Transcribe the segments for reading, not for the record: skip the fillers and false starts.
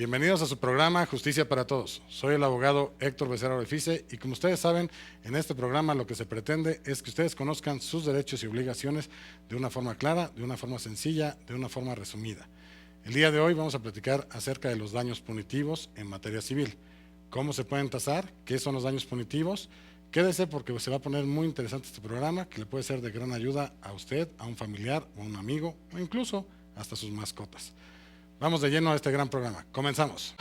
Bienvenidos a su programa Justicia para Todos. Soy el abogado Héctor Becerra Orefice y como ustedes saben, en este programa lo que se pretende es que ustedes conozcan sus derechos y obligaciones de una forma clara, de una forma sencilla, de una forma resumida. El día de hoy vamos a platicar acerca de los daños punitivos en materia civil. ¿Cómo se pueden tasar? ¿Qué son los daños punitivos? Quédese porque se va a poner muy interesante este programa que le puede ser de gran ayuda a usted, a un familiar, o a un amigo o incluso hasta sus mascotas. Vamos de lleno a este gran programa. Comenzamos.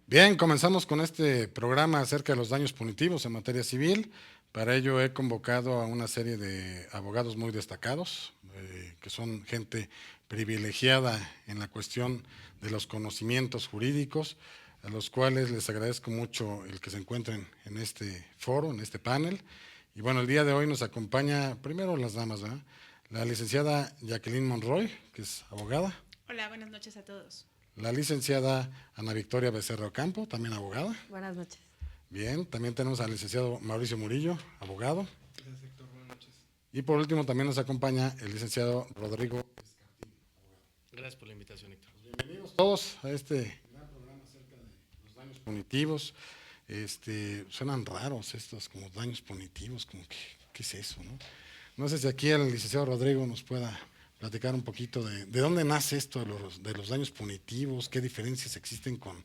Bien, comenzamos con este programa acerca de los daños punitivos en materia civil. Para ello he convocado a una serie de abogados muy destacados, que son gente privilegiada en la cuestión de los conocimientos jurídicos, a los cuales les agradezco mucho el que se encuentren en este foro, en este panel. Y bueno, el día de hoy nos acompaña, primero las damas, ¿verdad? La licenciada Jacqueline Monroy, que es abogada. Hola, buenas noches a todos. La licenciada Ana Victoria Becerra Ocampo, también abogada. Buenas noches. Bien, también tenemos al licenciado Mauricio Murillo, abogado. Gracias, Héctor. Buenas noches. Y por último también nos acompaña el licenciado Rodrigo Escartín. Gracias por la invitación, Héctor. Bienvenidos todos a este gran programa acerca de los daños punitivos. Suenan raros estos como daños punitivos, como que, ¿qué es eso, no? No sé si aquí el licenciado Rodrigo nos pueda platicar un poquito de dónde nace esto de los daños punitivos, qué diferencias existen con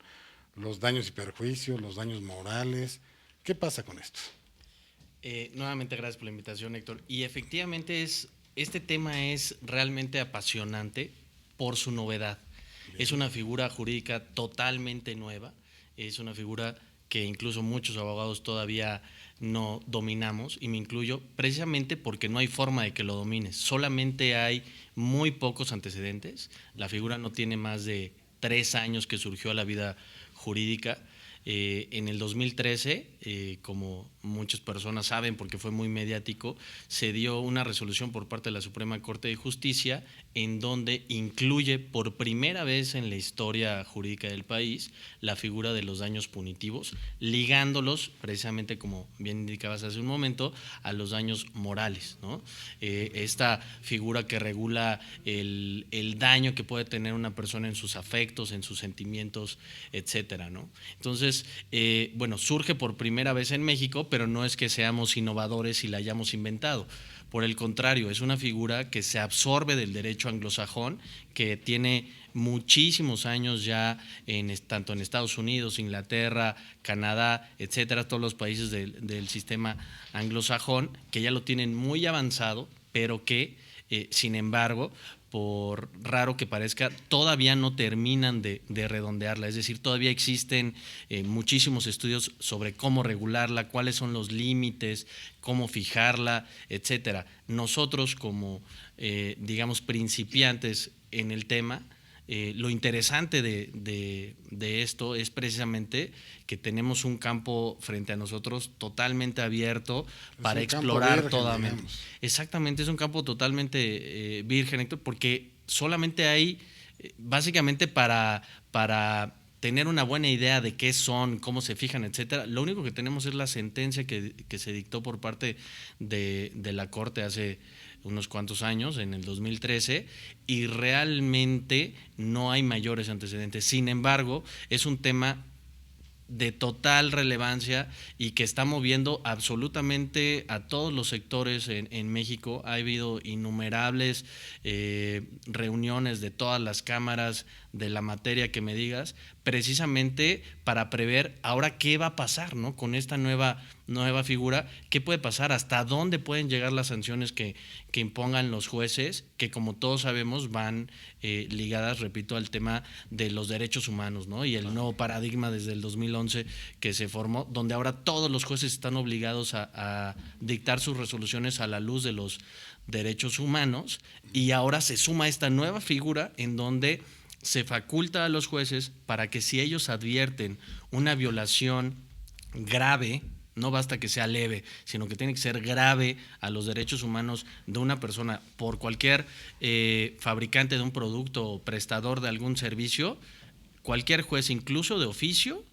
los daños y perjuicios, los daños morales. ¿Qué pasa con esto? Nuevamente gracias por la invitación, Héctor. Y efectivamente este tema es realmente apasionante por su novedad. Bien. Es una figura jurídica totalmente nueva, es una figura que incluso muchos abogados todavía no dominamos, y me incluyo, precisamente porque no hay forma de que lo domines. Solamente hay muy pocos antecedentes. La figura no tiene más de 3 años que surgió a la vida jurídica. En el 2013, como muchas personas saben porque fue muy mediático, se dio una resolución por parte de la Suprema Corte de Justicia en donde incluye por primera vez en la historia jurídica del país la figura de los daños punitivos, ligándolos precisamente, como bien indicabas hace un momento, a los daños morales, ¿no? Esta figura que regula el daño que puede tener una persona en sus afectos, en sus sentimientos, etcétera, ¿no? Entonces, surge por primera vez en México, pero no es que seamos innovadores y la hayamos inventado. Por el contrario, es una figura que se absorbe del derecho anglosajón, que tiene muchísimos años ya tanto en Estados Unidos, Inglaterra, Canadá, etcétera, todos los países del sistema anglosajón, que ya lo tienen muy avanzado, pero que, sin embargo, por raro que parezca, todavía no terminan de redondearla. Es decir, todavía existen muchísimos estudios sobre cómo regularla, cuáles son los límites, cómo fijarla, etcétera. Nosotros, como digamos principiantes en el tema, lo interesante de esto es precisamente que tenemos un campo frente a nosotros totalmente abierto para explorar totalmente. Exactamente, es un campo totalmente virgen, Héctor, porque solamente hay, básicamente para tener una buena idea de qué son, cómo se fijan, etcétera, lo único que tenemos es la sentencia que se dictó por parte de la Corte hace unos cuantos años, en el 2013, y realmente no hay mayores antecedentes. Sin embargo, es un tema de total relevancia y que está moviendo absolutamente a todos los sectores en México. Ha habido innumerables reuniones de todas las cámaras de la materia que me digas, precisamente para prever ahora qué va a pasar, ¿no? Con esta nueva figura, qué puede pasar, hasta dónde pueden llegar las sanciones que impongan los jueces, que como todos sabemos van ligadas, repito, al tema de los derechos humanos, ¿no? Y el nuevo paradigma desde el 2011 que se formó, donde ahora todos los jueces están obligados a dictar sus resoluciones a la luz de los derechos humanos, y ahora se suma esta nueva figura en donde se faculta a los jueces para que si ellos advierten una violación grave, no basta que sea leve, sino que tiene que ser grave a los derechos humanos de una persona por cualquier fabricante de un producto o prestador de algún servicio, cualquier juez, incluso de oficio,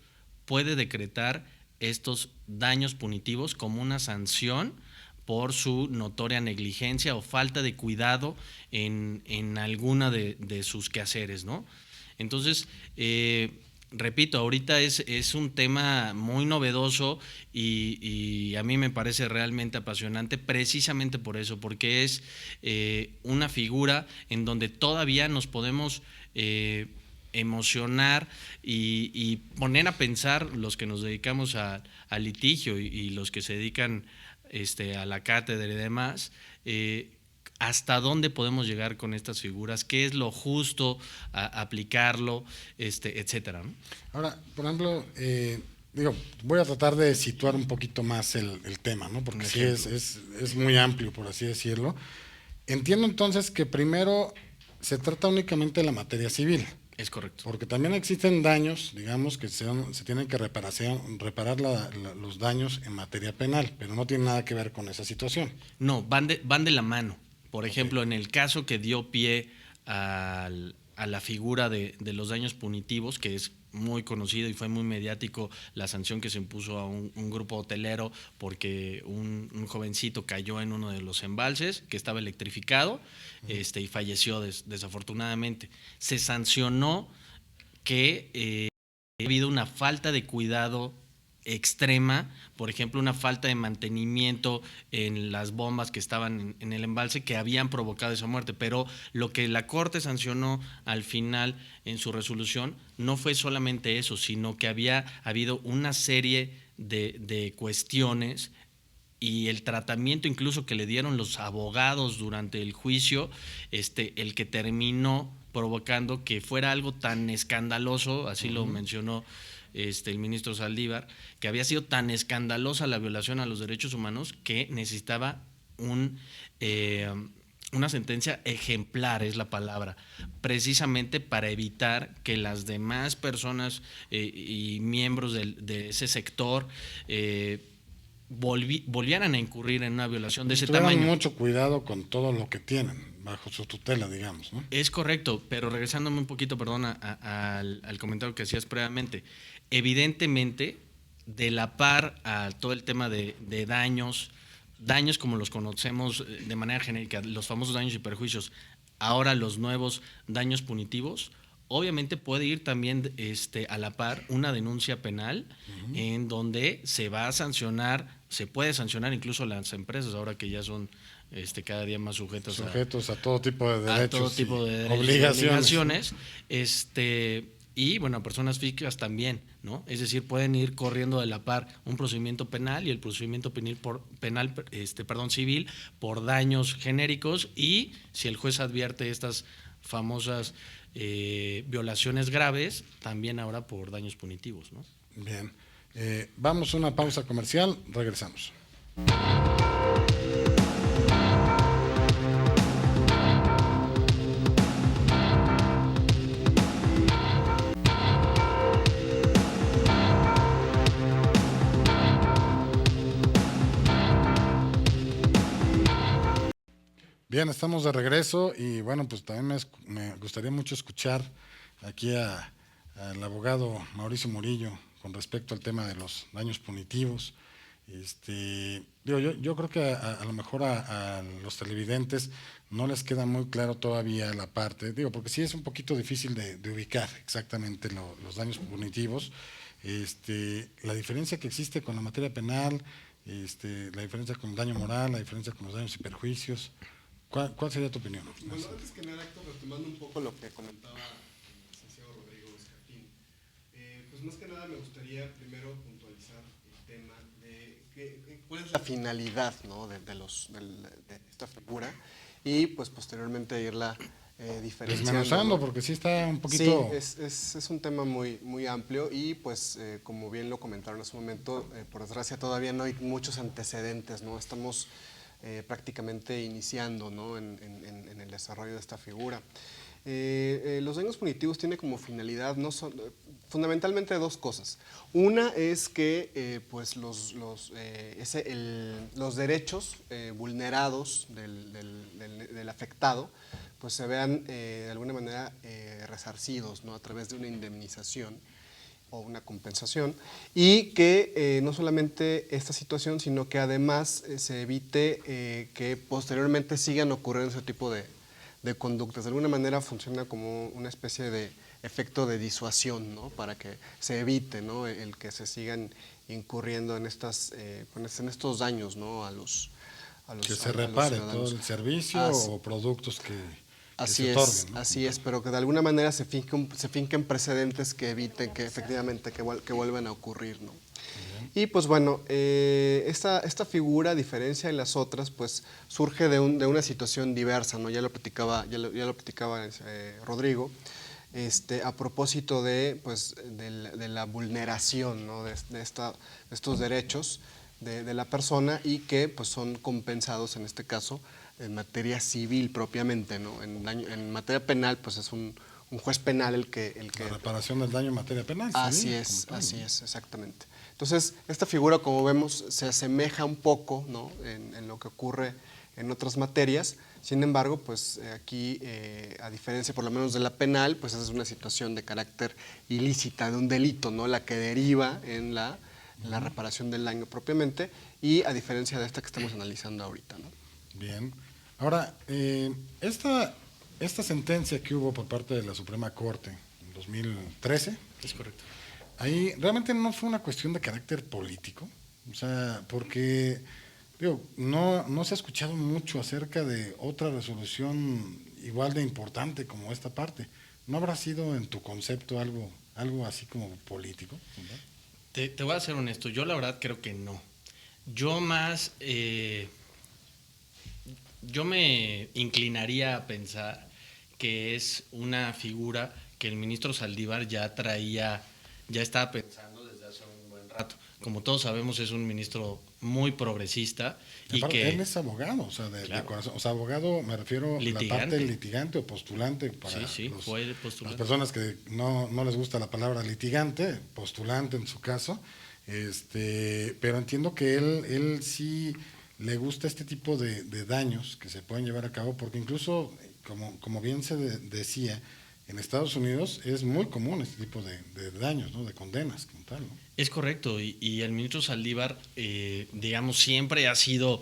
puede decretar estos daños punitivos como una sanción por su notoria negligencia o falta de cuidado en alguna de sus quehaceres, ¿no? Entonces, repito, ahorita es un tema muy novedoso y a mí me parece realmente apasionante precisamente por eso, porque es una figura en donde todavía nos podemos emocionar y poner a pensar los que nos dedicamos al litigio y los que se dedican a la cátedra y demás, hasta dónde podemos llegar con estas figuras, qué es lo justo aplicarlo, etcétera, ¿no? Ahora, por ejemplo, voy a tratar de situar un poquito más el tema, ¿no? Porque sí es muy amplio, por así decirlo. Entiendo entonces que primero se trata únicamente de la materia civil. Es correcto. Porque también existen daños, digamos, que se tienen que reparar los daños en materia penal, pero no tiene nada que ver con esa situación. No, van de la mano. Por ejemplo, en el caso que dio pie a la figura de los daños punitivos, que es muy conocido y fue muy mediático la sanción que se impuso a un grupo hotelero porque un jovencito cayó en uno de los embalses que estaba electrificado y falleció desafortunadamente. Se sancionó que ha habido una falta de cuidado extrema, por ejemplo, una falta de mantenimiento en las bombas que estaban en el embalse que habían provocado esa muerte, pero lo que la Corte sancionó al final en su resolución no fue solamente eso, sino que había habido una serie de cuestiones y el tratamiento incluso que le dieron los abogados durante el juicio, el que terminó provocando que fuera algo tan escandaloso, así lo mencionó el ministro Saldívar, que había sido tan escandalosa la violación a los derechos humanos que necesitaba una sentencia ejemplar, es la palabra, precisamente para evitar que las demás personas y miembros de ese sector volvieran a incurrir en una violación de ese tamaño. Tuvieron mucho cuidado con todo lo que tienen bajo su tutela, digamos, ¿no? Es correcto, pero regresándome un poquito, perdón, al comentario que hacías previamente, evidentemente, de la par a todo el tema de daños como los conocemos de manera genérica, los famosos daños y perjuicios, ahora los nuevos daños punitivos, obviamente puede ir también a la par una denuncia penal en donde se va a sancionar, se puede sancionar incluso a las empresas, ahora que ya son cada día más sujetos a todo tipo de derechos, a todo tipo de derechos obligaciones. Y bueno, a personas físicas también, ¿no? Es decir, pueden ir corriendo de la par un procedimiento penal y el procedimiento civil por daños genéricos, y si el juez advierte estas famosas violaciones graves, también ahora por daños punitivos, ¿no? Bien, vamos a una pausa comercial, regresamos. Bien, estamos de regreso y bueno, pues también me gustaría mucho escuchar aquí al abogado Mauricio Murillo con respecto al tema de los daños punitivos. Yo creo que a lo mejor a los televidentes no les queda muy claro todavía la parte, porque sí es un poquito difícil de ubicar exactamente los daños punitivos, la diferencia que existe con la materia penal, la diferencia con el daño moral, la diferencia con los daños y perjuicios. ¿Cuál sería tu opinión? Bueno, antes que nada, Héctor, retomando un poco lo que comentaba el más que nada me gustaría primero puntualizar el tema de cuál es la finalidad, ¿no?, de esta figura, y pues posteriormente irla diferenciando, Desmenuzando, ¿no? porque sí está un poquito... Sí, es un tema muy, muy amplio y pues como bien lo comentaron hace un momento, por desgracia todavía no hay muchos antecedentes, ¿no? Estamos prácticamente iniciando, ¿no?, en el desarrollo de esta figura. Los daños punitivos tienen como finalidad fundamentalmente dos cosas. Una es que pues los derechos vulnerados del afectado pues se vean de alguna manera resarcidos, ¿no?, a través de una indemnización o una compensación, y que no solamente esta situación, sino que además se evite que posteriormente sigan ocurriendo ese tipo de conductas. De alguna manera funciona como una especie de efecto de disuasión, ¿no?, para que se evite, ¿no?, el que se sigan incurriendo en estos daños, ¿no?, a los que se repare todo el servicio o productos que se otorguen, ¿no? Así es, pero que de alguna manera se finquen precedentes que eviten que efectivamente que vuelvan a ocurrir, ¿no? Y pues bueno, esta figura, a diferencia de las otras, pues surge de una situación diversa, ¿no? Ya lo platicaba Rodrigo, a propósito de la vulneración, ¿no?, de estos derechos de la persona, y que pues son compensados en este caso en materia civil propiamente, ¿no? En materia penal pues es un juez penal el que La reparación del daño en materia penal. Así es, exactamente. Entonces, esta figura, como vemos, se asemeja un poco, ¿no?, en lo que ocurre en otras materias. Sin embargo, pues aquí, a diferencia por lo menos de la penal, pues esa es una situación de carácter ilícita, de un delito, ¿no?, la que deriva en la reparación del daño propiamente, y a diferencia de esta que estamos analizando ahorita, ¿no? Bien. Ahora, esta sentencia que hubo por parte de la Suprema Corte en 2013... Es correcto. Ahí realmente no fue una cuestión de carácter político, o sea, porque digo, no se ha escuchado mucho acerca de otra resolución igual de importante como esta parte. ¿No habrá sido en tu concepto algo así como político? Te voy a ser honesto, yo la verdad creo que no. Yo más, yo me inclinaría a pensar que es una figura que el ministro Saldívar ya estaba pensando desde hace un buen rato. Como todos sabemos, es un ministro muy progresista. Y aparte, que él es abogado, o sea, de claro, corazón. O sea, abogado, me refiero a la parte litigante o postulante para fue postulante. las personas que no les gusta la palabra litigante, postulante en su caso. Pero entiendo que él sí le gusta este tipo de daños que se pueden llevar a cabo, porque incluso, como bien se decía, en Estados Unidos es muy común este tipo de daños, ¿no?, de condenas como tal, ¿no? Es correcto, y el ministro Saldívar, digamos, siempre ha sido,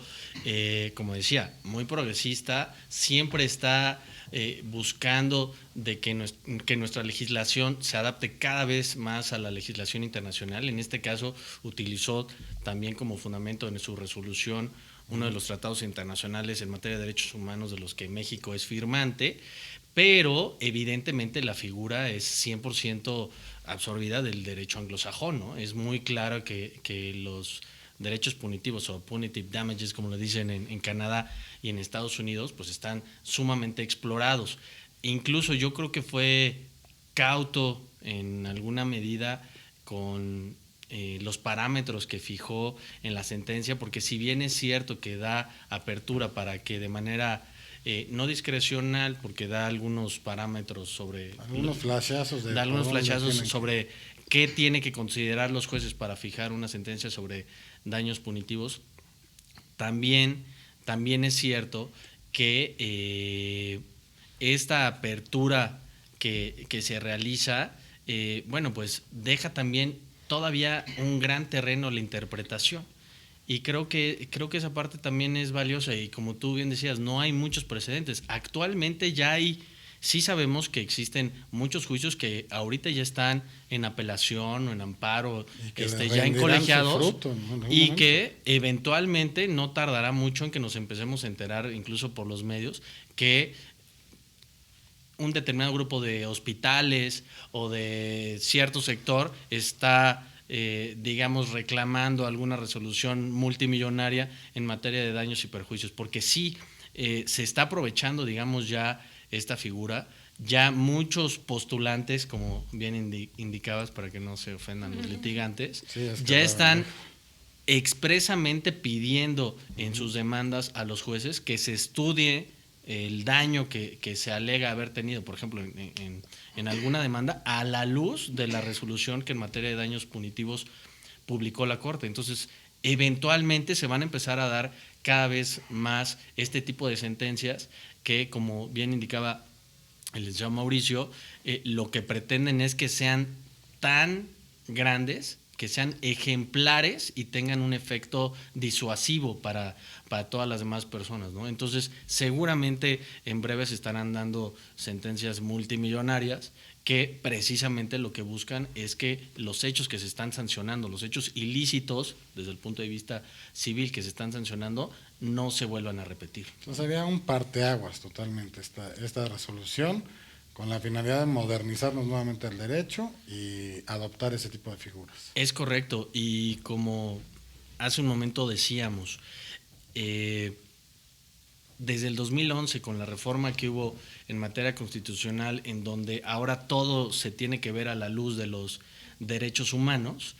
como decía, muy progresista, siempre está buscando de que nuestra legislación se adapte cada vez más a la legislación internacional. En este caso, utilizó también como fundamento en su resolución uno de los tratados internacionales en materia de derechos humanos de los que México es firmante, pero evidentemente la figura es 100% absorbida del derecho anglosajón, ¿no? Es muy claro que los derechos punitivos o punitive damages, como lo dicen en Canadá y en Estados Unidos, pues están sumamente explorados. Incluso yo creo que fue cauto en alguna medida con los parámetros que fijó en la sentencia, porque si bien es cierto que da apertura para que de manera no discrecional, porque da algunos parámetros sobre... Algunos flashazos sobre qué tiene que considerar los jueces para fijar una sentencia sobre daños punitivos. También es cierto que esta apertura que se realiza, bueno, pues deja también todavía un gran terreno a la interpretación. Y creo que esa parte también es valiosa, y como tú bien decías, no hay muchos precedentes. Actualmente ya sí sabemos que existen muchos juicios que ahorita ya están en apelación o en amparo, ya en colegiados, fruto, ¿no? y que eventualmente no tardará mucho en que nos empecemos a enterar, incluso por los medios, que un determinado grupo de hospitales o de cierto sector está, digamos, reclamando alguna resolución multimillonaria en materia de daños y perjuicios, porque sí se está aprovechando, digamos, ya esta figura. Ya muchos postulantes, como bien indicabas, para que no se ofendan los litigantes, Sí, es que ya la están verdad. expresamente pidiendo en sus demandas a los jueces que se estudie el daño que se alega haber tenido, por ejemplo, en alguna demanda, a la luz de la resolución que en materia de daños punitivos publicó la Corte. Entonces, eventualmente se van a empezar a dar cada vez más este tipo de sentencias que, como bien indicaba el licenciado Mauricio, lo que pretenden es que sean tan grandes, que sean ejemplares y tengan un efecto disuasivo para todas las demás personas, ¿no? Entonces, seguramente en breve se estarán dando sentencias multimillonarias que precisamente lo que buscan es que los hechos que se están sancionando, los hechos ilícitos desde el punto de vista civil que se están sancionando, no se vuelvan a repetir. Entonces sería un parteaguas totalmente esta resolución, con la finalidad de modernizarnos nuevamente el derecho y adoptar ese tipo de figuras. Es correcto, y como hace un momento decíamos, desde el 2011, con la reforma que hubo en materia constitucional, en donde ahora todo se tiene que ver a la luz de los derechos humanos,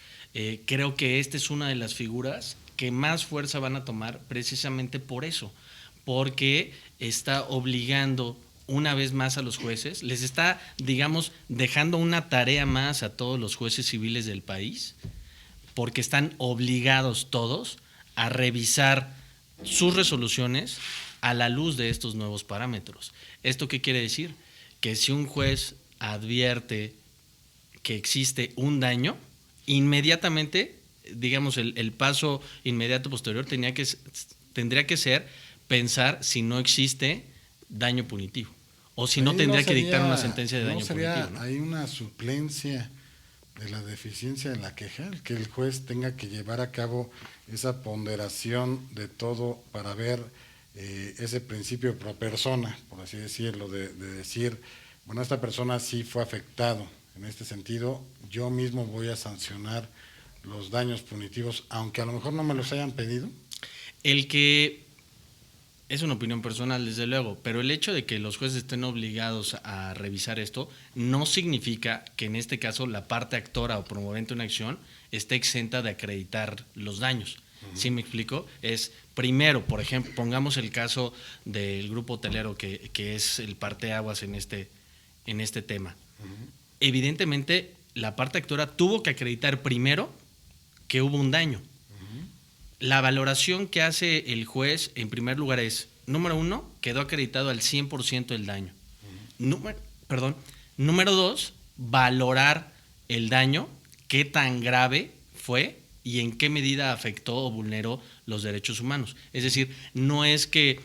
creo que esta es una de las figuras que más fuerza van a tomar precisamente por eso, porque está obligando una vez más a los jueces, les está, digamos, dejando una tarea más a todos los jueces civiles del país, porque están obligados todos a revisar sus resoluciones a la luz de estos nuevos parámetros. ¿Esto qué quiere decir? Que si un juez advierte que existe un daño, inmediatamente, digamos, el paso inmediato posterior tendría que ser pensar si no existe daño punitivo, o si no Ahí tendría que dictar sería- una sentencia de daño ¿no sería punitivo, ¿no? hay una suplencia de la deficiencia en la queja, el que el juez tenga que llevar a cabo esa ponderación de todo para ver ese principio pro persona, por así decirlo, de decir, bueno, esta persona sí fue afectado en este sentido, yo mismo voy a sancionar los daños punitivos, aunque a lo mejor no me los hayan pedido? El que es una opinión personal, desde luego, pero el hecho de que los jueces estén obligados a revisar esto no significa que en este caso la parte actora o promovente de una acción esté exenta de acreditar los daños. ¿Sí me explico? Es primero, por ejemplo, pongamos el caso del grupo hotelero que es el parteaguas en este tema. Evidentemente, la parte actora tuvo que acreditar primero que hubo un daño. La valoración que hace el juez, en primer lugar, es, número uno, quedó acreditado al 100% el daño. Número dos, valorar el daño, qué tan grave fue y en qué medida afectó o vulneró los derechos humanos. Es decir, no es que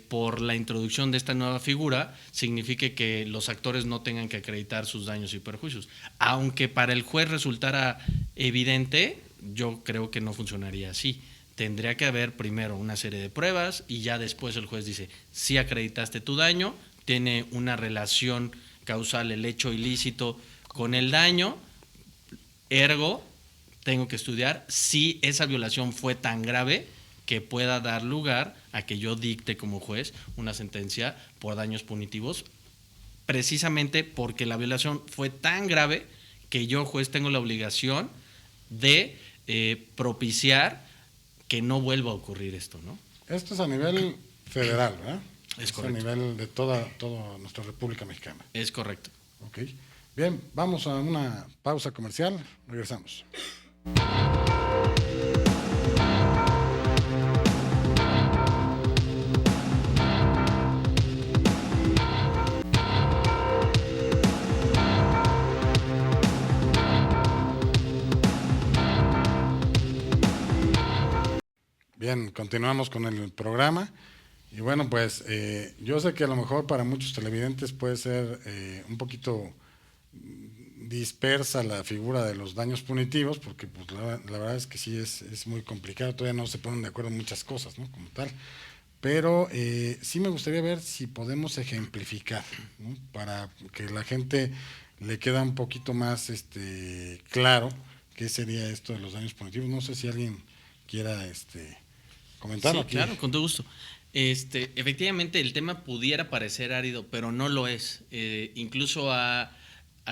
por la introducción de esta nueva figura signifique que los actores no tengan que acreditar sus daños y perjuicios. Aunque para el juez resultara evidente, yo creo que no funcionaría así. Tendría que haber primero una serie de pruebas y ya después el juez dice, sí acreditaste tu daño, tiene una relación causal el hecho ilícito con el daño, ergo, tengo que estudiar si esa violación fue tan grave que pueda dar lugar a que yo dicte como juez una sentencia por daños punitivos, precisamente porque la violación fue tan grave que yo, juez, tengo la obligación de propiciar que no vuelva a ocurrir esto, ¿no? Esto es a nivel federal, ¿verdad? Es correcto. A nivel de toda nuestra República Mexicana. Es correcto. Ok. Bien, vamos a una pausa comercial. Regresamos. Bien, continuamos con el programa. Y bueno, pues yo sé que a lo mejor para muchos televidentes puede ser un poquito dispersa la figura de los daños punitivos, porque pues, la verdad es que sí es muy complicado, todavía no se ponen de acuerdo en muchas cosas, ¿no? Como tal. pero sí me gustaría ver si podemos ejemplificar, ¿no? Para que la gente le quede un poquito más claro qué sería esto de los daños punitivos. No sé si alguien quiera comentarlo Sí, aquí. claro, con todo gusto. Efectivamente, el tema pudiera parecer árido, pero no lo es. Incluso ha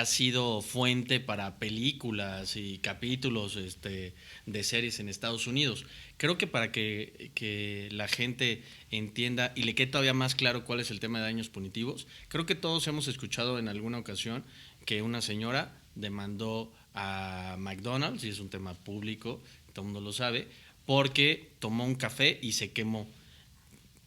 sido fuente para películas y capítulos de series en Estados Unidos. Creo que para que la gente entienda y le quede todavía más claro cuál es el tema de daños punitivos, creo que todos hemos escuchado en alguna ocasión que una señora demandó a McDonald's, y es un tema público, todo el mundo lo sabe, porque tomó un café y se quemó.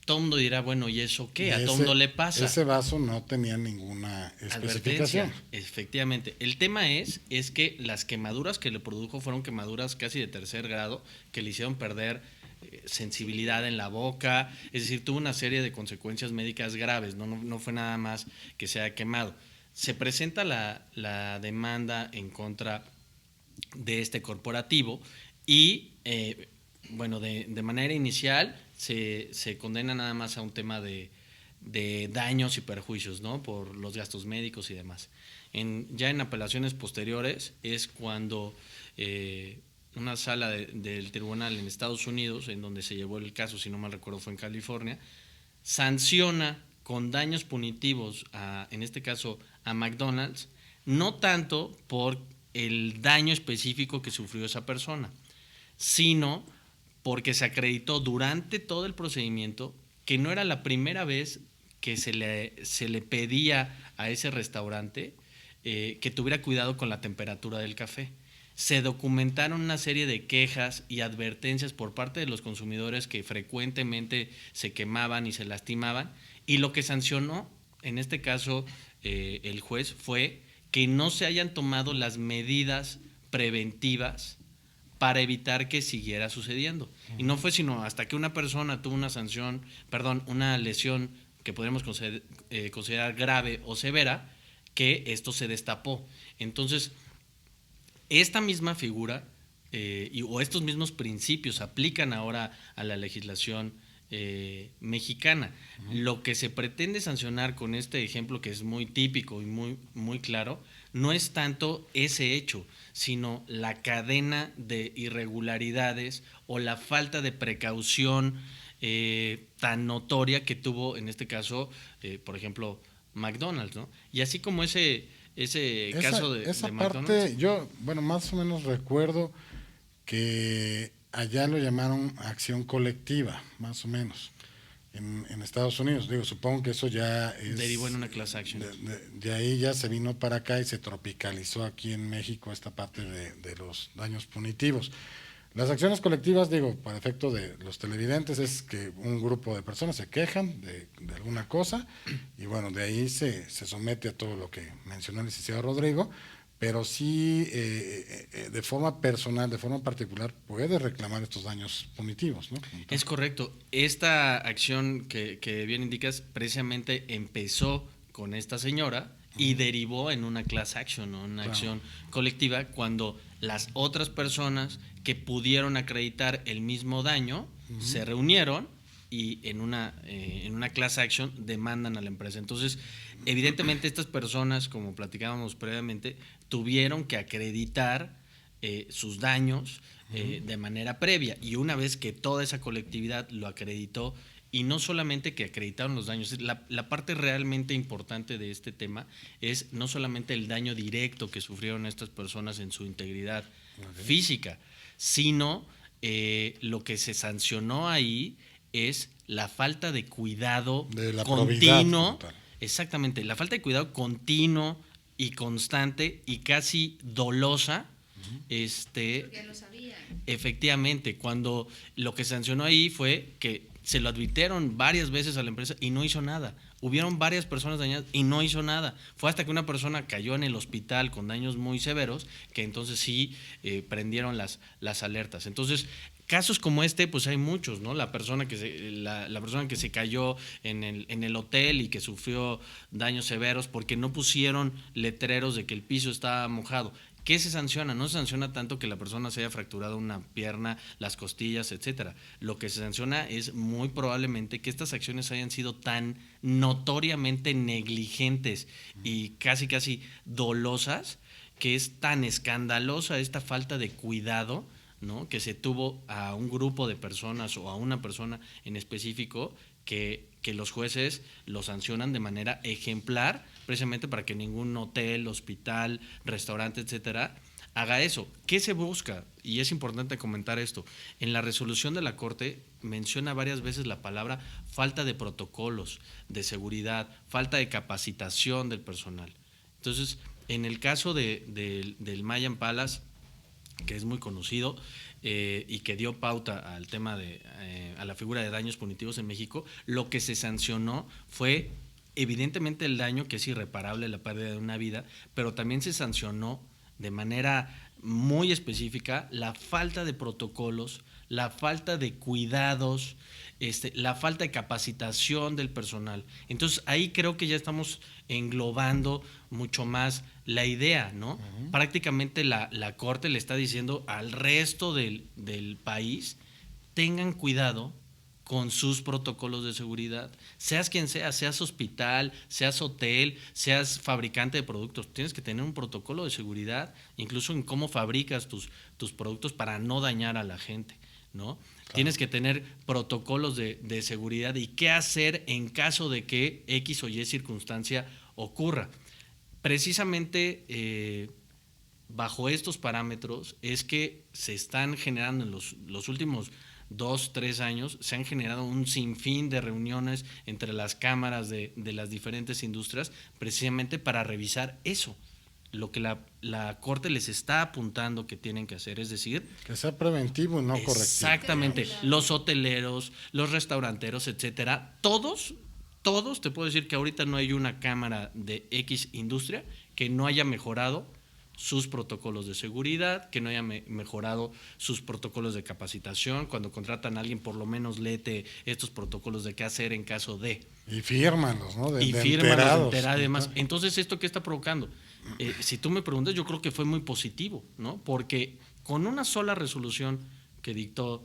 Todo el mundo dirá, bueno, ¿y eso qué? A todo el mundo le pasa. Ese vaso no tenía ninguna especificación. Advertencia, efectivamente. El tema es que las quemaduras que le produjo fueron quemaduras casi de tercer grado, que le hicieron perder sensibilidad en la boca, es decir, tuvo una serie de consecuencias médicas graves, no fue nada más que se haya quemado. Se presenta la demanda en contra de este corporativo y, bueno, de manera inicial se condena nada más a un tema de daños y perjuicios, ¿no? Por los gastos médicos y demás. Ya en apelaciones posteriores es cuando una sala del tribunal en Estados Unidos, en donde se llevó el caso, si no mal recuerdo fue en California, sanciona con daños punitivos, en este caso a McDonald's, no tanto por el daño específico que sufrió esa persona, sino porque se acreditó durante todo el procedimiento que no era la primera vez que se le pedía a ese restaurante que tuviera cuidado con la temperatura del café. Se documentaron una serie de quejas y advertencias por parte de los consumidores que frecuentemente se quemaban y se lastimaban, y lo que sancionó, en este caso el juez, fue que no se hayan tomado las medidas preventivas para evitar que siguiera sucediendo. Y no fue sino hasta que una persona tuvo una lesión que podríamos considerar grave o severa, que esto se destapó. Entonces, esta misma figura o estos mismos principios aplican ahora a la legislación mexicana. Lo que se pretende sancionar con este ejemplo, que es muy típico y muy, muy claro, no es tanto ese hecho, sino la cadena de irregularidades o la falta de precaución tan notoria que tuvo en este caso, por ejemplo, McDonald's, ¿no? Y así como ese caso de McDonald's. Parte, yo, bueno, más o menos recuerdo que allá lo llamaron acción colectiva, más o menos, en Estados Unidos. Digo, supongo que eso ya es... derivó en una class action. De ahí ya se vino para acá y se tropicalizó aquí en México esta parte de los daños punitivos. Las acciones colectivas, digo, para efecto de los televidentes, es que un grupo de personas se quejan de alguna cosa y bueno, de ahí se somete a todo lo que mencionó el licenciado Rodrigo, pero sí de forma personal, de forma particular, puede reclamar estos daños punitivos, ¿no? Entonces, es correcto. Esta acción que bien indicas precisamente empezó con esta señora y derivó en una class action, ¿no? Una acción colectiva, cuando las otras personas que pudieron acreditar el mismo daño se reunieron y en una class action demandan a la empresa. Entonces, evidentemente estas personas, como platicábamos previamente, tuvieron que acreditar sus daños de manera previa, y una vez que toda esa colectividad lo acreditó, y no solamente que acreditaron los daños, la parte realmente importante de este tema es no solamente el daño directo que sufrieron estas personas en su integridad física, sino lo que se sancionó ahí es la falta de cuidado de la continuo. probidad, Exactamente, la falta de cuidado continuo y constante y casi dolosa. Porque lo sabían. Efectivamente, cuando lo que sancionó ahí fue que se lo advirtieron varias veces a la empresa y no hizo nada. Hubieron varias personas dañadas y no hizo nada. Fue hasta que una persona cayó en el hospital con daños muy severos que entonces sí prendieron las alertas. Entonces, Casos como este, pues hay muchos, ¿no? La persona que se cayó en el hotel y que sufrió daños severos porque no pusieron letreros de que el piso estaba mojado. ¿Qué se sanciona? No se sanciona tanto que la persona se haya fracturado una pierna, las costillas, etcétera. Lo que se sanciona es muy probablemente que estas acciones hayan sido tan notoriamente negligentes y casi dolosas, que es tan escandalosa esta falta de cuidado, ¿no? Que se tuvo a un grupo de personas o a una persona en específico que los jueces lo sancionan de manera ejemplar, precisamente para que ningún hotel, hospital, restaurante, etcétera, haga eso. ¿Qué se busca? Y es importante comentar esto. En la resolución de la Corte menciona varias veces la palabra falta de protocolos de seguridad, falta de capacitación del personal. Entonces, en el caso del Mayan Palace, que es muy conocido y que dio pauta al tema a la figura de daños punitivos en México, lo que se sancionó fue evidentemente el daño, que es irreparable, la pérdida de una vida, pero también se sancionó de manera muy específica la falta de protocolos, la falta de cuidados, la falta de capacitación del personal. Entonces ahí creo que ya estamos englobando mucho más la idea, ¿no? Uh-huh. Prácticamente la Corte le está diciendo al resto del país, tengan cuidado con sus protocolos de seguridad. Seas quien sea, seas hospital, seas hotel, seas fabricante de productos, tienes que tener un protocolo de seguridad, incluso en cómo fabricas tus productos para no dañar a la gente, ¿no? Claro. Tienes que tener protocolos de seguridad y qué hacer en caso de que X o Y circunstancia ocurra. Precisamente bajo estos parámetros es que se están generando en los últimos 2-3 años, se han generado un sinfín de reuniones entre las cámaras de las diferentes industrias, precisamente para revisar eso, lo que la Corte les está apuntando que tienen que hacer, es decir, que sea preventivo y no correctivo. Exactamente, los hoteleros, los restauranteros, etcétera, todos, te puedo decir que ahorita no hay una cámara de X industria que no haya mejorado sus protocolos de seguridad, que no haya mejorado sus protocolos de capacitación. Cuando contratan a alguien, por lo menos léete estos protocolos de qué hacer en caso de. Y fírmalos, ¿no? Y fírmalos, y demás. Entonces, ¿esto qué está provocando? Si tú me preguntas, yo creo que fue muy positivo, ¿no? Porque con una sola resolución que dictó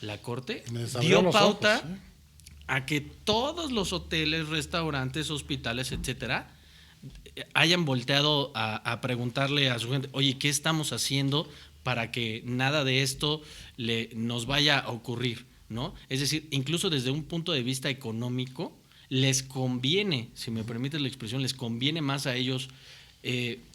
la Corte, dio pauta a que todos los hoteles, restaurantes, hospitales, etcétera, hayan volteado a preguntarle a su gente, oye, ¿qué estamos haciendo para que nada de esto nos vaya a ocurrir, ¿no? Es decir, incluso desde un punto de vista económico, les conviene, si me permites la expresión, les conviene más a ellos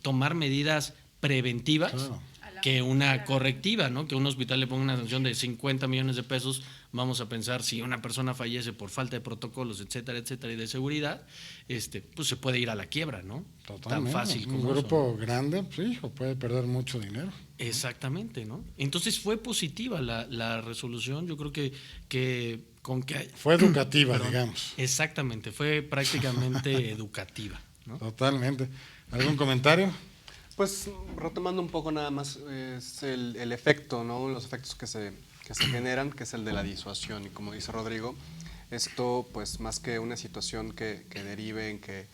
tomar medidas preventivas, claro, que una correctiva, ¿no? Que un hospital le ponga una sanción de 50 millones de pesos, vamos a pensar, si una persona fallece por falta de protocolos, etcétera, etcétera, y de seguridad, pues se puede ir a la quiebra, ¿no? Totalmente. Tan fácil como un grupo eso, ¿no? grande, pues, hijo, puede perder mucho dinero. Exactamente, ¿no? Entonces fue positiva la resolución, yo creo que fue educativa, digamos. Exactamente, fue prácticamente educativa, ¿no? Totalmente. ¿Algún comentario? Pues retomando un poco nada más, es el efecto, ¿no? Los efectos que se generan, que es el de la disuasión. Y como dice Rodrigo, esto pues más que una situación que derive en que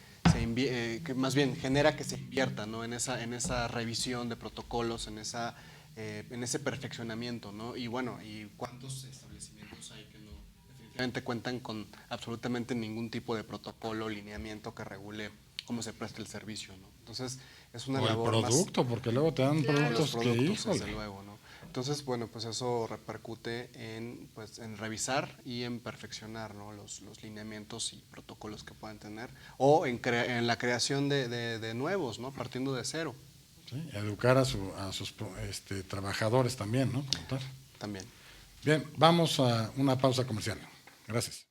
más bien genera que se invierta, ¿no? en esa revisión de protocolos, en ese perfeccionamiento, ¿no? Y bueno, ¿y cuántos establecimientos hay que no definitivamente cuentan con absolutamente ningún tipo de protocolo, lineamiento que regule cómo se presta el servicio, ¿no? Entonces es una labor el producto, porque luego te dan productos que, híjole. Desde luego, ¿no? Entonces, bueno, pues eso repercute en revisar y en perfeccionar, ¿no? los lineamientos y protocolos que puedan tener, o en la creación de nuevos, ¿no? Partiendo de cero. Sí, educar a sus trabajadores también, ¿no? Como tal. También. Bien, vamos a una pausa comercial. Gracias.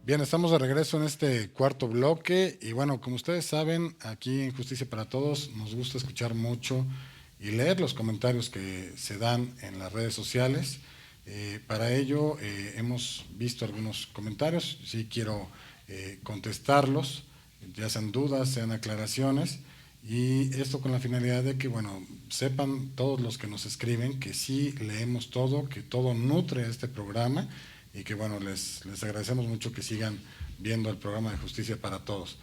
Bien, estamos de regreso en este cuarto bloque y bueno, como ustedes saben, aquí en Justicia para Todos nos gusta escuchar mucho y leer los comentarios que se dan en las redes sociales. Para ello hemos visto algunos comentarios, sí quiero contestarlos, ya sean dudas, sean aclaraciones, y esto con la finalidad de que, bueno, sepan todos los que nos escriben que sí leemos todo, que todo nutre este programa, y que, bueno, les agradecemos mucho que sigan viendo el programa de Justicia para Todos.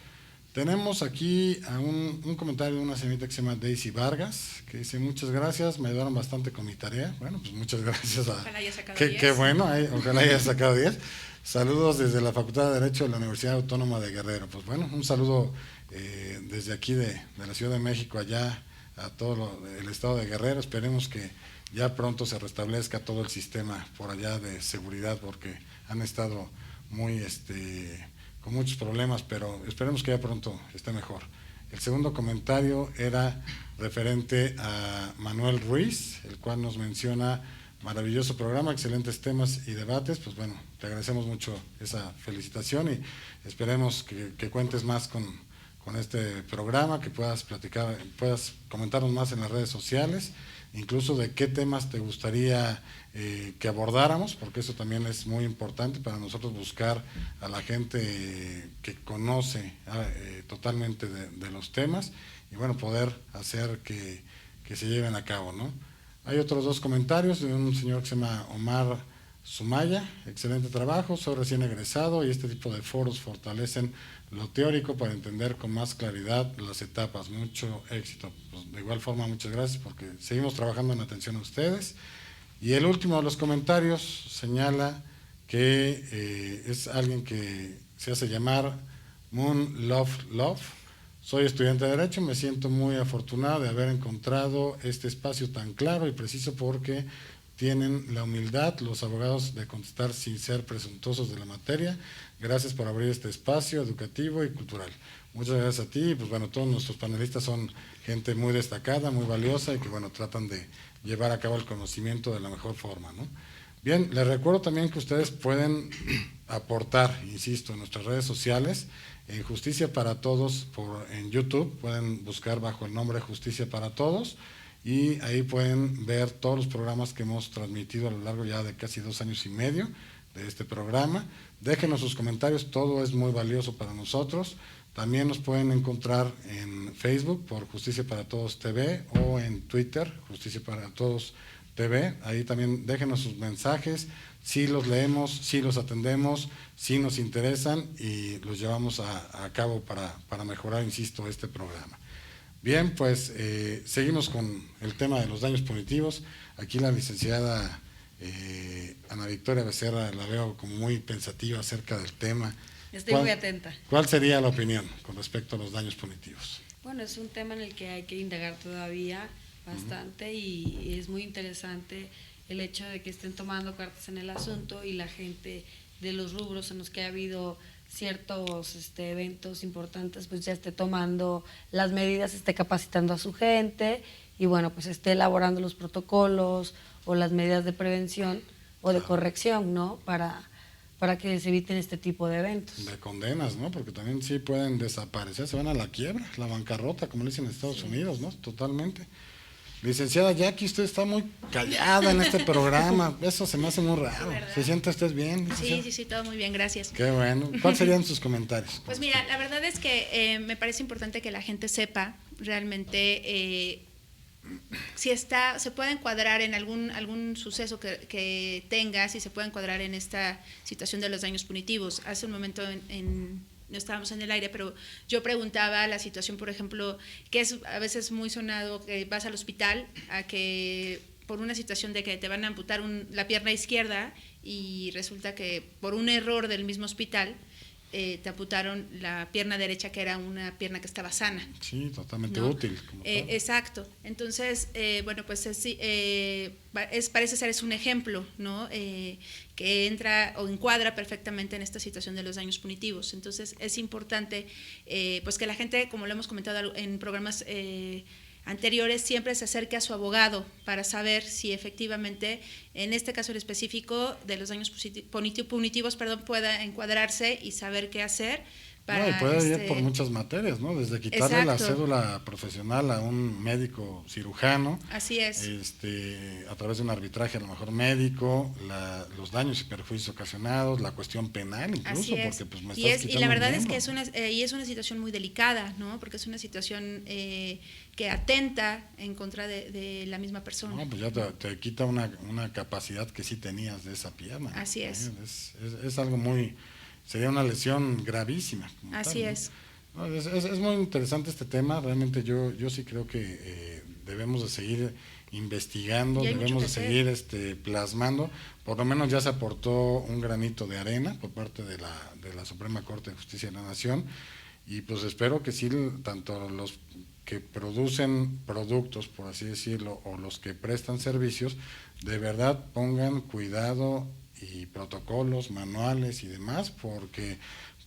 Tenemos aquí a un comentario de una señorita que se llama Daisy Vargas, que dice: muchas gracias, me ayudaron bastante con mi tarea. Bueno, pues muchas gracias. Ojalá haya sacado 10. Qué bueno, ojalá haya sacado 10. Saludos desde la Facultad de Derecho de la Universidad Autónoma de Guerrero. Pues bueno, un saludo desde aquí de la Ciudad de México allá a todo el estado de Guerrero. Esperemos que ya pronto se restablezca todo el sistema por allá de seguridad, porque han estado muy con muchos problemas, pero esperemos que ya pronto esté mejor. El segundo comentario era referente a Manuel Ruiz, el cual nos menciona: maravilloso programa, excelentes temas y debates. Pues bueno, te agradecemos mucho esa felicitación y esperemos que cuentes más con este programa, que puedas platicar, puedas comentarnos más en las redes sociales, incluso de qué temas te gustaría que abordáramos, porque eso también es muy importante para nosotros, buscar a la gente que conoce totalmente de los temas y, bueno, poder hacer que se lleven a cabo, ¿no? Hay otros dos comentarios de un señor que se llama Omar Sumaya: excelente trabajo, soy recién egresado y este tipo de foros fortalecen lo teórico para entender con más claridad las etapas. Mucho éxito. Pues de igual forma, muchas gracias, porque seguimos trabajando en atención a ustedes. Y el último de los comentarios señala que es alguien que se hace llamar Moon Love Love. Soy estudiante de Derecho, me siento muy afortunado de haber encontrado este espacio tan claro y preciso, porque tienen la humildad los abogados de contestar sin ser presuntuosos de la materia. Gracias por abrir este espacio educativo y cultural. Muchas gracias a ti. Pues bueno, todos nuestros panelistas son gente muy destacada, muy valiosa y que, bueno, tratan de llevar a cabo el conocimiento de la mejor forma, ¿no? Bien, les recuerdo también que ustedes pueden aportar, insisto, en nuestras redes sociales, en Justicia para Todos en YouTube. Pueden buscar bajo el nombre Justicia para Todos y ahí pueden ver todos los programas que hemos transmitido a lo largo ya de casi 2 años y medio de este programa. Déjenos sus comentarios, todo es muy valioso para nosotros. También nos pueden encontrar en Facebook por Justicia para Todos TV o en Twitter, Justicia para Todos TV. Ahí también déjenos sus mensajes, sí los leemos, sí los atendemos, sí nos interesan y los llevamos a cabo para mejorar, insisto, este programa. Bien, pues seguimos con el tema de los daños punitivos. Aquí la licenciada Ana Victoria Becerra la veo como muy pensativa acerca del tema. Estoy muy atenta. ¿Cuál sería la opinión con respecto a los daños punitivos? Bueno, es un tema en el que hay que indagar todavía bastante y es muy interesante el hecho de que estén tomando cartas en el asunto y la gente de los rubros en los que ha habido ciertos eventos importantes, pues ya esté tomando las medidas, esté capacitando a su gente y, bueno, pues esté elaborando los protocolos o las medidas de prevención o de corrección, ¿no? Para que se eviten este tipo de eventos. De condenas, ¿no? Porque también sí pueden desaparecer, se van a la quiebra, la bancarrota, como le dicen en Estados Unidos, ¿no? Totalmente. Licenciada Jackie, usted está muy callada en este programa, eso se me hace muy raro. ¿Se siente usted bien, licenciada? Sí, todo muy bien, gracias. Qué bueno. ¿Cuáles serían sus comentarios? Pues mira, la verdad es que me parece importante que la gente sepa realmente si se puede encuadrar en algún suceso que tenga, si se puede encuadrar en esta situación de los daños punitivos. Hace un momento no estábamos en el aire, pero yo preguntaba la situación, por ejemplo, que es a veces muy sonado, que vas al hospital a que por una situación de que te van a amputar la pierna izquierda y resulta que por un error del mismo hospital te amputaron la pierna derecha, que era una pierna que estaba sana. Sí, totalmente ¿no? útil. Exacto. Entonces, bueno, pues parece ser un ejemplo, ¿no? Que entra o encuadra perfectamente en esta situación de los daños punitivos. Entonces, es importante pues que la gente, como lo hemos comentado en programas anteriores, siempre se acerque a su abogado para saber si efectivamente, en este caso en específico de los daños punitivos, pueda encuadrarse y saber qué hacer para, No, y puede ir por muchas materias, ¿no? Desde quitarle la Exacto. cédula profesional a un médico cirujano, Así es. a través de un arbitraje a lo mejor médico, los daños y perjuicios ocasionados, la cuestión penal Así incluso, es. porque pues me y, estás y quitando la un verdad es miembro. que y es una situación muy delicada, ¿no? Porque es una situación que atenta en contra de la misma persona. No, pues ya te quita una capacidad que sí tenías de esa pierna. Así es. Es algo sería una lesión gravísima. Como Así tal, ¿no? es. No, es muy interesante este tema, realmente yo sí creo que debemos de seguir investigando, Y hay mucho debemos que de hacer. seguir plasmando, por lo menos ya se aportó un granito de arena por parte de la Suprema Corte de Justicia de la Nación, y pues espero que sí, tanto los que producen productos, por así decirlo, o los que prestan servicios, de verdad pongan cuidado y protocolos, manuales y demás, porque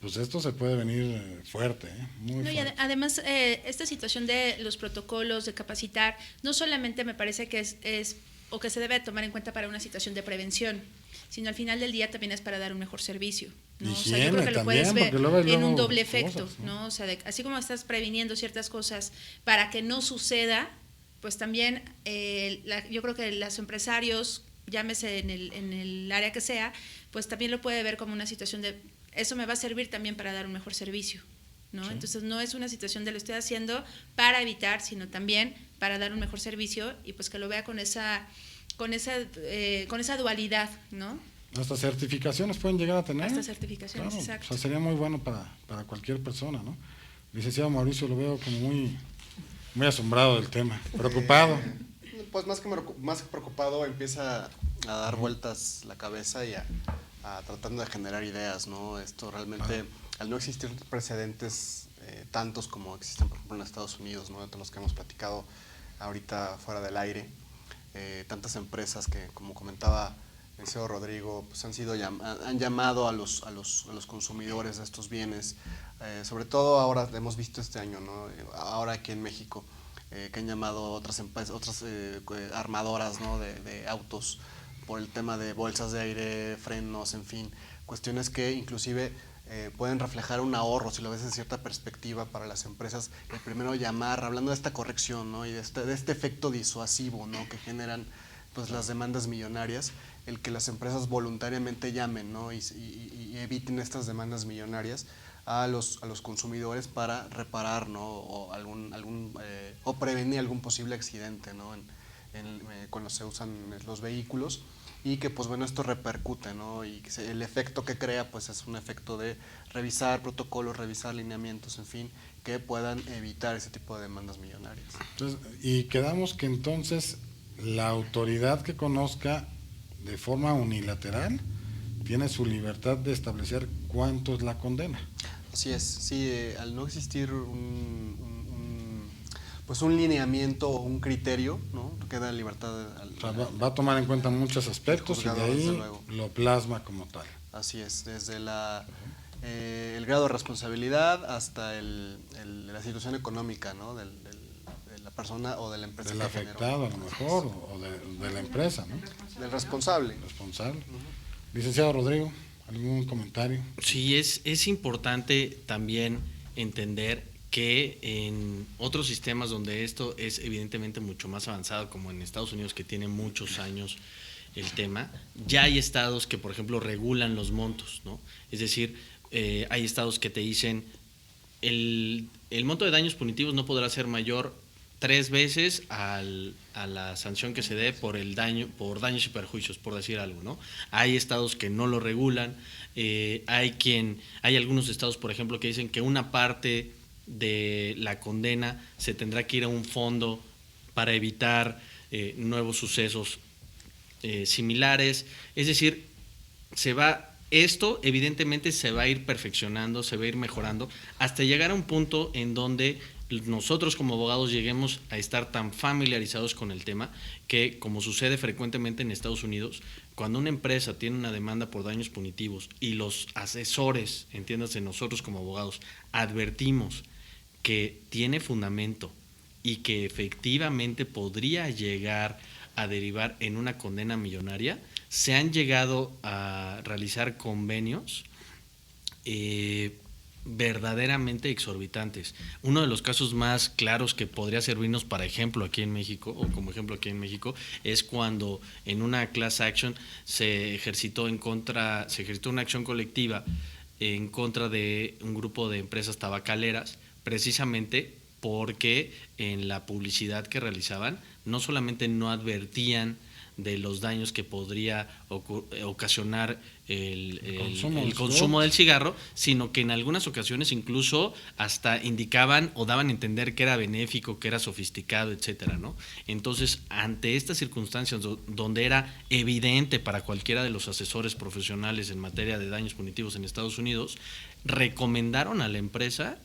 pues esto se puede venir fuerte, muy No, y fuerte. además, esta situación de los protocolos, de capacitar, no solamente me parece que es o que se debe tomar en cuenta para una situación de prevención, sino al final del día también es para dar un mejor servicio, ¿no? O sea, yo creo Higiene que lo también, puedes ver porque luego hay en un luego doble efecto, cosas, ¿no? O sea, así como estás previniendo ciertas cosas para que no suceda, pues también yo creo que los empresarios, llámese en el área que sea, pues también lo puede ver como una situación de, eso me va a servir también para dar un mejor servicio, ¿no? Sí. Entonces no es una situación de lo estoy haciendo para evitar, sino también para dar un mejor servicio y pues que lo vea con esa dualidad, ¿no? Hasta certificaciones pueden llegar a tener. Hasta certificaciones, Claro, exacto. o sea, sería muy bueno para cualquier persona, ¿no? Licenciado Mauricio, lo veo como muy asombrado del tema, preocupado. Pues más que preocupado, empieza a dar vueltas la cabeza y a tratando de generar ideas, ¿no? Esto realmente, al no existir precedentes tantos como existen, por ejemplo, en Estados Unidos, ¿no? De los que hemos platicado ahorita fuera del aire, tantas empresas que, como comentaba el CEO Rodrigo, pues han llamado a los consumidores de estos bienes, sobre todo ahora hemos visto este año, ¿no? Ahora aquí en México, que han llamado otras empresas, otras armadoras, ¿no? de autos por el tema de bolsas de aire, frenos, en fin, cuestiones que inclusive pueden reflejar un ahorro, si lo ves en cierta perspectiva para las empresas, el primero llamar, hablando de esta corrección, ¿no? Y de este efecto disuasivo, ¿no? Que generan pues las demandas millonarias, el que las empresas voluntariamente llamen, ¿no? y eviten estas demandas millonarias a los consumidores para reparar, ¿no? O o prevenir algún posible accidente, ¿no? Cuando se usan los vehículos, y que pues bueno, esto repercute, ¿no? Y el efecto que crea pues es un efecto de revisar protocolos, revisar lineamientos, en fin, que puedan evitar ese tipo de demandas millonarias. Entonces, y quedamos que entonces la autoridad que conozca de forma unilateral tiene su libertad de establecer cuánto es la condena. Así es, sí, al no existir pues un lineamiento o un criterio, ¿no? Queda libertad O sea, va a tomar en cuenta muchos aspectos y de juzgado, desde ahí luego. lo plasma como tal. Así es, desde el grado de responsabilidad hasta la situación económica, ¿no? de la persona o de la empresa. Del que generó. afectado a lo mejor, o de la empresa, ¿no? Del responsable. Responsable. Licenciado Rodrigo, ¿algún comentario? Sí, es importante también entender que en otros sistemas donde esto es evidentemente mucho más avanzado, como en Estados Unidos, que tiene muchos años el tema, ya hay estados que, por ejemplo, regulan los montos, ¿no? Es decir, hay estados que te dicen el monto de daños punitivos no podrá ser mayor 3 veces a la sanción que se dé por daños y perjuicios, por decir algo, ¿no? Hay estados que no lo regulan, hay algunos estados, por ejemplo, que dicen que una parte de la condena se tendrá que ir a un fondo para evitar nuevos sucesos similares. Es decir, esto evidentemente se va a ir perfeccionando, se va a ir mejorando, hasta llegar a un punto en donde nosotros como abogados lleguemos a estar tan familiarizados con el tema que, como sucede frecuentemente en Estados Unidos, cuando una empresa tiene una demanda por daños punitivos y los asesores, entiéndase nosotros como abogados, advertimos que tiene fundamento y que efectivamente podría llegar a derivar en una condena millonaria, se han llegado a realizar convenios verdaderamente exorbitantes. Uno de los casos más claros que podría servirnos para ejemplo aquí en México, o como ejemplo aquí en México, es cuando en una class action se ejercitó una acción colectiva en contra de un grupo de empresas tabacaleras, precisamente porque en la publicidad que realizaban no solamente no advertían de los daños que podría ocasionar el consumo del cigarro, sino que en algunas ocasiones incluso hasta indicaban o daban a entender que era benéfico, que era sofisticado, etcétera, ¿no? Entonces, ante estas circunstancias donde era evidente para cualquiera de los asesores profesionales en materia de daños punitivos en Estados Unidos, recomendaron a la empresa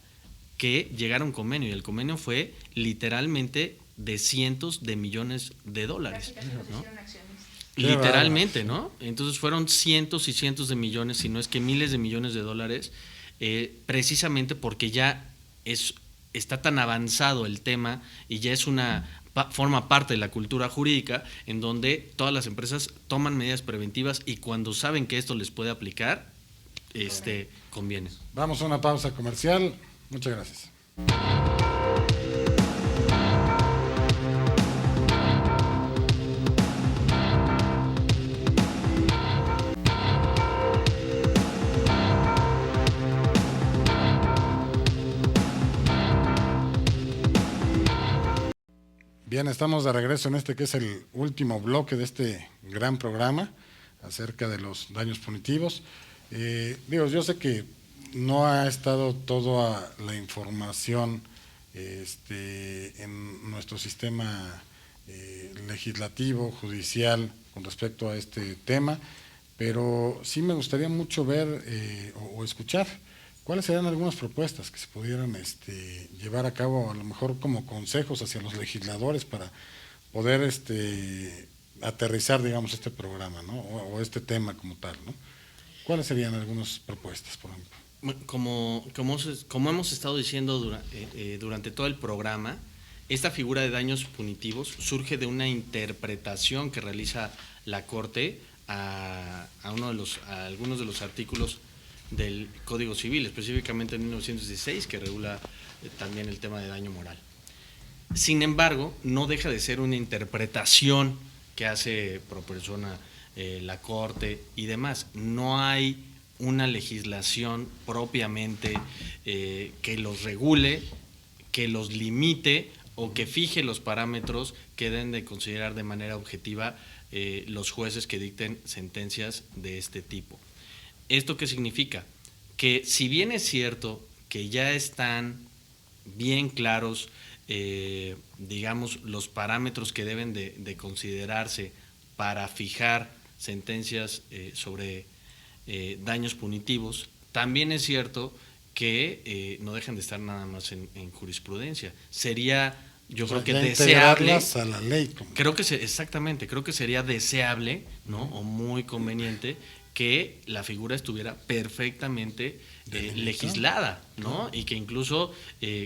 que llegara a un convenio, y el convenio fue literalmente de cientos de millones de dólares, ¿no? Literalmente, ¿no? Entonces fueron cientos y cientos de millones, si no es que miles de millones de dólares, precisamente porque ya está tan avanzado el tema y ya es forma parte de la cultura jurídica, en donde todas las empresas toman medidas preventivas y cuando saben que esto les puede aplicar, conviene. Vamos a una pausa comercial. Muchas gracias. Bien, estamos de regreso en que es el último bloque de este gran programa acerca de los daños punitivos. Yo sé que no ha estado toda la información en nuestro sistema legislativo, judicial, con respecto a este tema, pero sí me gustaría mucho ver o escuchar cuáles serían algunas propuestas que se pudieran llevar a cabo, a lo mejor como consejos hacia los legisladores para poder aterrizar, digamos, este programa, ¿no? O este tema como tal, ¿no? ¿Cuáles serían algunas propuestas, por ejemplo? Como hemos estado diciendo durante todo el programa, esta figura de daños punitivos surge de una interpretación que realiza la Corte a algunos de los artículos del Código Civil, específicamente en 1916, que regula también el tema de daño moral. Sin embargo, no deja de ser una interpretación que hace pro persona la Corte y demás. No hay una legislación propiamente que los regule, que los limite o que fije los parámetros que deben de considerar de manera objetiva los jueces que dicten sentencias de este tipo. ¿Esto qué significa? Que si bien es cierto que ya están bien claros, digamos, los parámetros que deben de considerarse para fijar sentencias sobre daños punitivos, también es cierto que no dejan de estar nada más en jurisprudencia. Sería, yo creo que deseable a la ley. Exactamente, creo que sería deseable, ¿no? O muy conveniente que la figura estuviera perfectamente legislada, ¿no? Y que incluso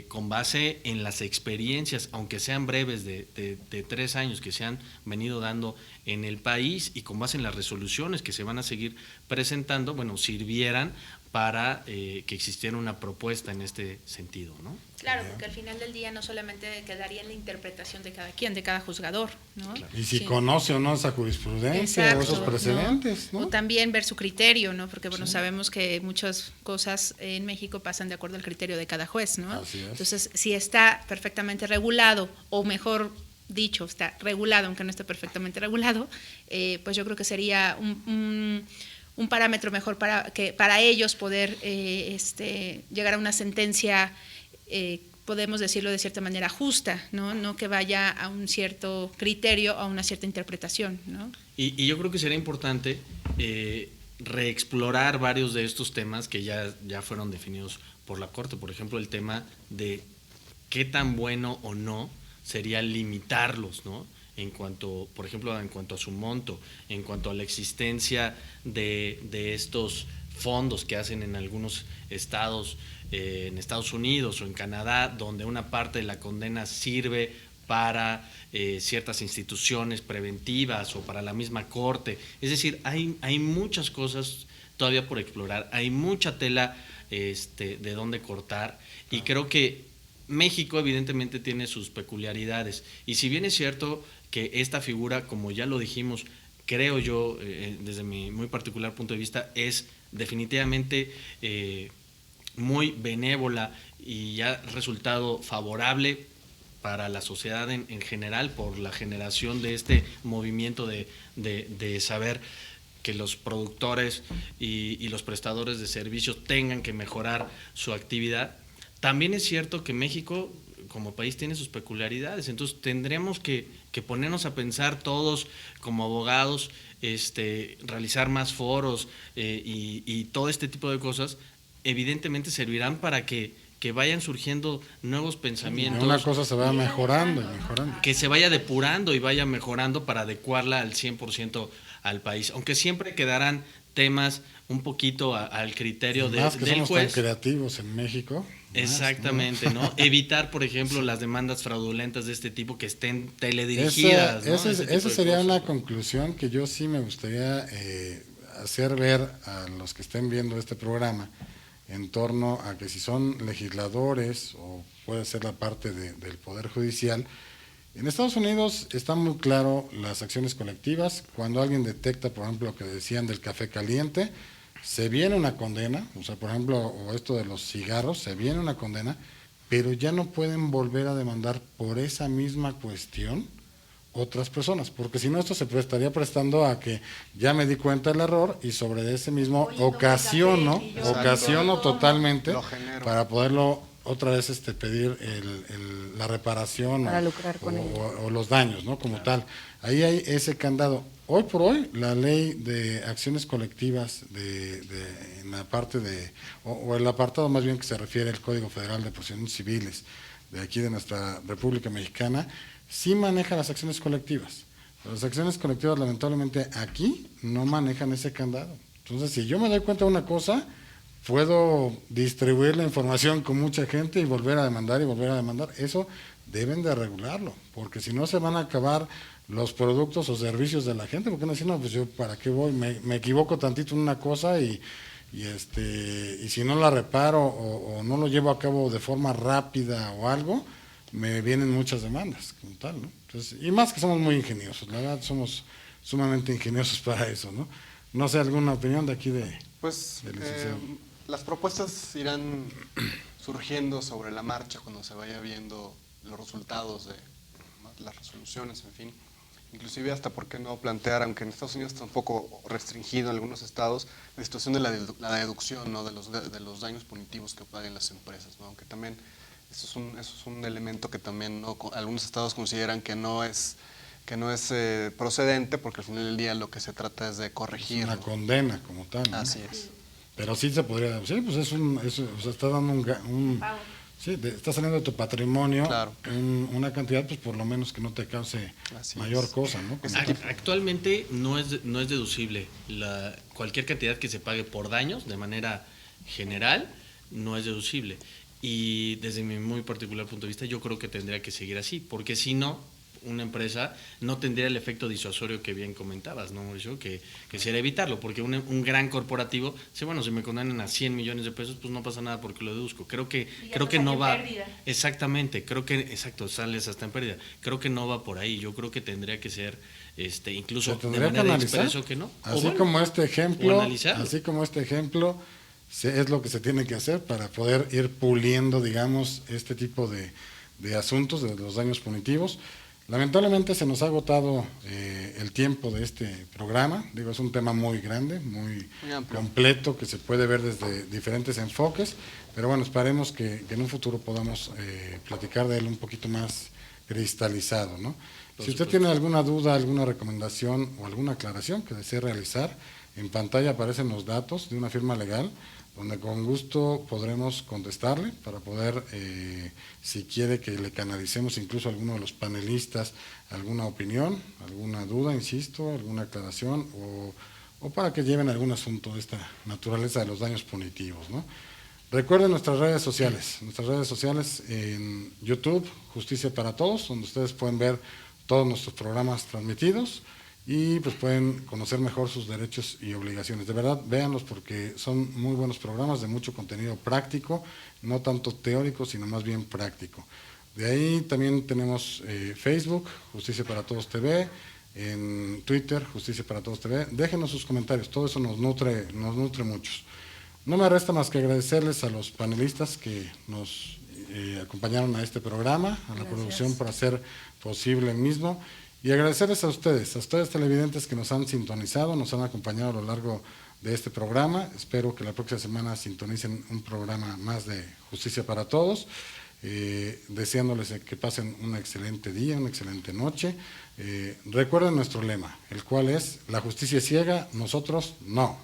con base en las experiencias, aunque sean breves de 3 años que se han venido dando en el país y con base en las resoluciones que se van a seguir presentando, bueno, sirvieran para que existiera una propuesta en este sentido, ¿no? Claro, porque al final del día no solamente quedaría en la interpretación de cada quien, de cada juzgador, ¿no? Claro. Y si conoce o no esa jurisprudencia o esos precedentes, ¿no? O también ver su criterio, ¿no? Porque bueno, sabemos que muchas cosas en México pasan de acuerdo al criterio de cada juez, ¿no? Así es. Entonces, si está perfectamente regulado, o mejor dicho, está regulado, aunque no esté perfectamente regulado, pues yo creo que sería un parámetro mejor para ellos poder llegar a una sentencia, podemos decirlo de cierta manera justa, no que vaya a un cierto criterio, a una cierta interpretación, ¿no? Y yo creo que sería importante reexplorar varios de estos temas que ya fueron definidos por la Corte. Por ejemplo, el tema de qué tan bueno o no sería limitarlos, ¿no? En cuanto, por ejemplo, en cuanto a su monto, en cuanto a la existencia de estos fondos que hacen en algunos estados, en Estados Unidos o en Canadá, donde una parte de la condena sirve para ciertas instituciones preventivas o para la misma Corte. Es decir, hay muchas cosas todavía por explorar, hay mucha tela de dónde cortar. Y creo que México evidentemente tiene sus peculiaridades. Y si bien es cierto que esta figura, como ya lo dijimos, creo yo, desde mi muy particular punto de vista, es definitivamente muy benévola y ha resultado favorable para la sociedad en general por la generación de este movimiento de saber que los productores y los prestadores de servicios tengan que mejorar su actividad. También es cierto que México como país tiene sus peculiaridades, entonces tendremos que ponernos a pensar todos como abogados, realizar más foros y todo este tipo de cosas, evidentemente servirán para que vayan surgiendo nuevos pensamientos. Una cosa se va mejorando y mejorando. Que se vaya depurando y vaya mejorando para adecuarla al 100% al país, aunque siempre quedarán temas un poquito al criterio del juez. Más que somos tan creativos en México. Exactamente, ¿no? Evitar, por ejemplo, las demandas fraudulentas de este tipo que estén teledirigidas. Esa sería una conclusión que yo sí me gustaría hacer ver a los que estén viendo este programa en torno a que si son legisladores o puede ser la parte del Poder Judicial. En Estados Unidos está muy claro las acciones colectivas. Cuando alguien detecta, por ejemplo, lo que decían del café caliente, se viene una condena, o sea, por ejemplo, o esto de los cigarros, se viene una condena, pero ya no pueden volver a demandar por esa misma cuestión otras personas, porque si no esto se estaría prestando a que ya me di cuenta del error y sobre ese mismo ocasiono totalmente para poderlo otra vez pedir la reparación o los daños, ¿no? Como tal. Ahí hay ese candado. Hoy por hoy, la ley de acciones colectivas en la parte o el apartado más bien que se refiere al Código Federal de Procedimientos Civiles de aquí de nuestra República Mexicana, sí maneja las acciones colectivas. Las acciones colectivas lamentablemente aquí no manejan ese candado. Entonces, si yo me doy cuenta de una cosa, puedo distribuir la información con mucha gente y volver a demandar y volver a demandar. Eso deben de regularlo, porque si no se van a acabar los productos o servicios de la gente, porque no dicen, no, pues yo para qué voy, me equivoco tantito en una cosa y si no la reparo o no lo llevo a cabo de forma rápida o algo, me vienen muchas demandas, como tal, ¿no? Entonces, y más que somos muy ingeniosos, la verdad somos sumamente ingeniosos para eso, ¿no? No sé, ¿alguna opinión de aquí de licenciado? Las propuestas irán surgiendo sobre la marcha cuando se vaya viendo los resultados de las resoluciones, en fin. Inclusive hasta por qué no plantear, aunque en Estados Unidos está un poco restringido en algunos estados, la situación de la deducción, ¿no? de los daños punitivos que paguen las empresas, ¿no? Aunque también eso es un elemento que también algunos estados consideran que no es procedente, porque al final del día lo que se trata es de corregir. Es una condena como tal, ¿no? Así es. Pero sí se podría, sí, pues o sea, está dando sí, está saliendo de tu patrimonio, claro, una cantidad, pues por lo menos que no te cause mayor cosa, ¿no? Actualmente no es deducible. Cualquier cantidad que se pague por daños de manera general no es deducible. Y desde mi muy particular punto de vista, yo creo que tendría que seguir así, porque si no, una empresa no tendría el efecto disuasorio que bien comentabas, ¿no, Mauricio? Que sería evitarlo, porque un gran corporativo, si me condenan a 100 millones de pesos, pues no pasa nada porque lo deduzco. Creo que no va. Pérdida. Exactamente, sales hasta en pérdida. Creo que no va por ahí. Yo creo que tendría que ser incluso de manera expreso que no. Así como este ejemplo, es lo que se tiene que hacer para poder ir puliendo, digamos, este tipo de asuntos, de los daños punitivos. Lamentablemente se nos ha agotado el tiempo de este programa. Digo, es un tema muy grande, muy completo, que se puede ver desde diferentes enfoques, pero bueno, esperemos que en un futuro podamos platicar de él un poquito más cristalizado, ¿no? Si usted tiene alguna duda, alguna recomendación o alguna aclaración que desee realizar, en pantalla aparecen los datos de una firma legal, donde con gusto podremos contestarle para poder, si quiere que le canalicemos incluso a alguno de los panelistas alguna opinión, alguna duda, insisto, alguna aclaración o para que lleven algún asunto de esta naturaleza de los daños punitivos, ¿no? Recuerden nuestras redes sociales en YouTube, Justicia para Todos, donde ustedes pueden ver todos nuestros programas transmitidos, y pues pueden conocer mejor sus derechos y obligaciones. De verdad, véanlos porque son muy buenos programas de mucho contenido práctico, no tanto teórico, sino más bien práctico. De ahí también tenemos Facebook, Justicia para Todos TV, en Twitter, Justicia para Todos TV. Déjenos sus comentarios, todo eso nos nutre muchos. No me resta más que agradecerles a los panelistas que nos acompañaron a este programa, a la producción por hacer posible el mismo, y agradecerles a ustedes televidentes que nos han sintonizado, nos han acompañado a lo largo de este programa. Espero que la próxima semana sintonicen un programa más de Justicia para Todos, deseándoles que pasen un excelente día, una excelente noche. Recuerden nuestro lema, el cual es: la justicia es ciega, nosotros no.